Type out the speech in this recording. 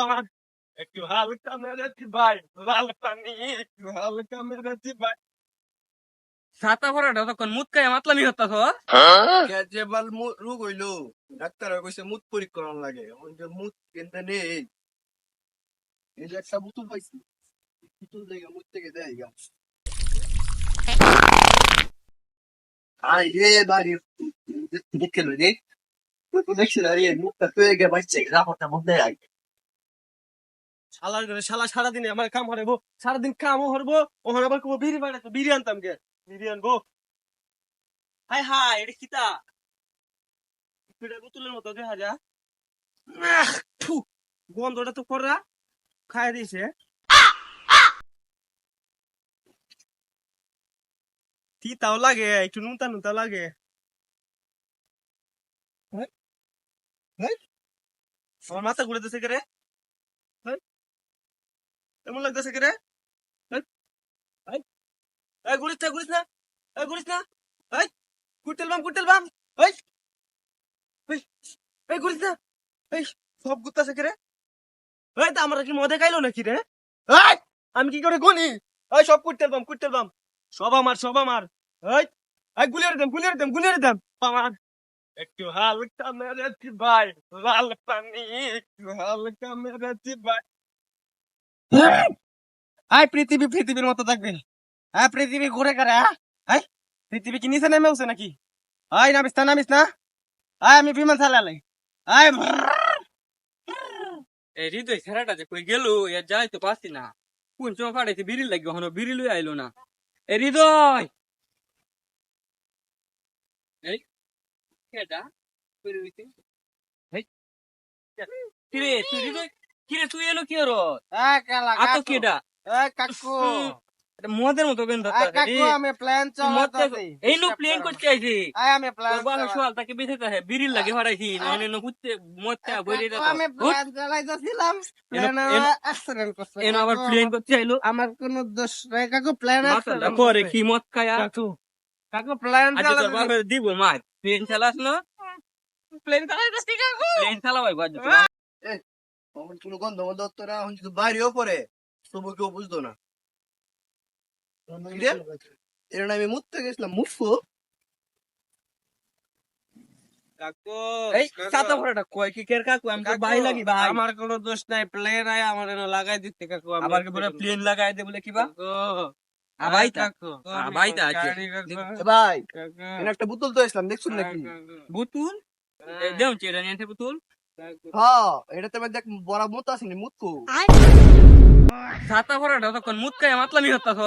আমার একটু হালকা মেরেছি ভাই, লাল পানি একটু হালকা মেরেছি ভাই। ছাতা ভরাটা তখন মুত খাই মাতলামি হতাছ। যে বাল রোগ হইলো, ডাক্তার কইছে মুত পরীক্ষা লাগে। ওই যে মুত কেন্দ্রে নেই, এই যে একটা বোতল পাইছি, বোতল থেকে মুত থেকে দেয় গা। আই রে বাড়ি দেখে লো রে, দেখছি না রে, মুখটা পেয়ে গে বাচ্চা রাপটা মধ্যে আই। শালার করে শালা সারাদিন আমার কাম হরাইবো, সারাদিন কামও হরবো, ওখানে আবার কবো বিড়ি বানাইতো, বিড়ি আনতাম গে, বিড়ি আনবো। হাই হাই, এটা কিতা? এটা বোতলের মতো দেখা যা। থু, গন্ধটা তো করা খাই দিছে। তিতাও লাগে, একটু নুনতা নুনতা লাগে। হেই, হেই, আমার মাথা ঘুরেতেছে কে রে? হেই, এমন লাগতেছে কে রে? হেই, হেই, এই ঘুরিস না, ঘুরিস না, এই ঘুরিস না, এই কুটেল বাম, এই এই এই ঘুরিস না, এই সব ঘুরতেছে কে রে? এই তা আমরা কি মদে খাইলো নাকি রে? এই আমি কি করে গুনি? এই সব কুটেল বাম, সব আমার, সব আমার। এই এই গুলিয়ে দেম আমার। একটু হালকা মেরেছি ভাই, লাল পানি একটু হালকা মেরেছি ভাই। আই পৃথিবীর মতো থাকবে। হ্যাঁ পৃথিবী ঘুরে কারে, হ্যাঁ পৃথিবী কি নিচে নেমে উঠছে নাকি? আয় নামিস না, আয় আমি বিমান চালালাই, আয়। এই হৃদয় ছেড়াটা যে কই গেল, এর যাইতে পারছি না। কোন সময় ফাটাইছে বিড়ি লাগবে, এখনো বিড়ি লই আইলো না। এ হৃদয়, এই কেডা কই রইছে? এই কিরে তুই হৃদয়, কিরে তুই এলো কি হলো? এই কালা আতো কাকু, কেডা? এই কাকু, এটা মদের মতো গন্ধ এই কাকু আমি প্ল্যান চালাতাছি। এই লো প্লেন করতে আইছি। এই আমি প্ল্যান তোর বাসা সোয়াল তাকে বেঁচে থাকে বিড়ির লাগে ফাটাইছি, নাহলে নো কুত্তে মদটা বইরে কাকু যেত। আমি প্ল্যান চালাইতাছিলাম, প্ল্যান অ্যাক্সিডেন্ট করছে। এনো আবার কাকু, প্লেন করতে আইলো। আমার কোনো দোষ নাই কাকু, প্ল্যান মাথাটা অ্যাক্সিডেন্ট পরে করছে। কি মদ খায়া। কাকু প্ল্যান আচ্ছা তোর চালাইতাছি। বাপে দিব মার, প্লেন চালাস না? প্লেন চালাইতাছি কাকু। প্লেন চালাবাই বাদ এই আমার কোনো গন্ধ মন্ধ হতো না, এখন যদি বাইরেও পড়ে তবু কেউ বুঝতো না। এর আমি মুততে গেছিলাম, মুফু কাকু। এই ছাতা ভরাটা কয় কি কের কাকু, আমি তো ভাই লাগি ভাই। আমার কোনো দোষ নাই, প্লেন আয় আমার এনে লাগাই দিতে কাকু। আবার কি বলে প্লেন লাগাই দে বলে কিবা কাকু, আবাই তা কাকু, আবাই তা আছে ভাই এনে একটা বোতল তো আসলাম, দেখছুন নাকি? বুতুল দেও চেড়া নিতে বুতুল। হ্যাঁ এটাতে আমি দেখ বড় মুত আসেনি, মুতকু। ছাতা ভরাটা তখন মুত খাই মাতলামি হতাছ।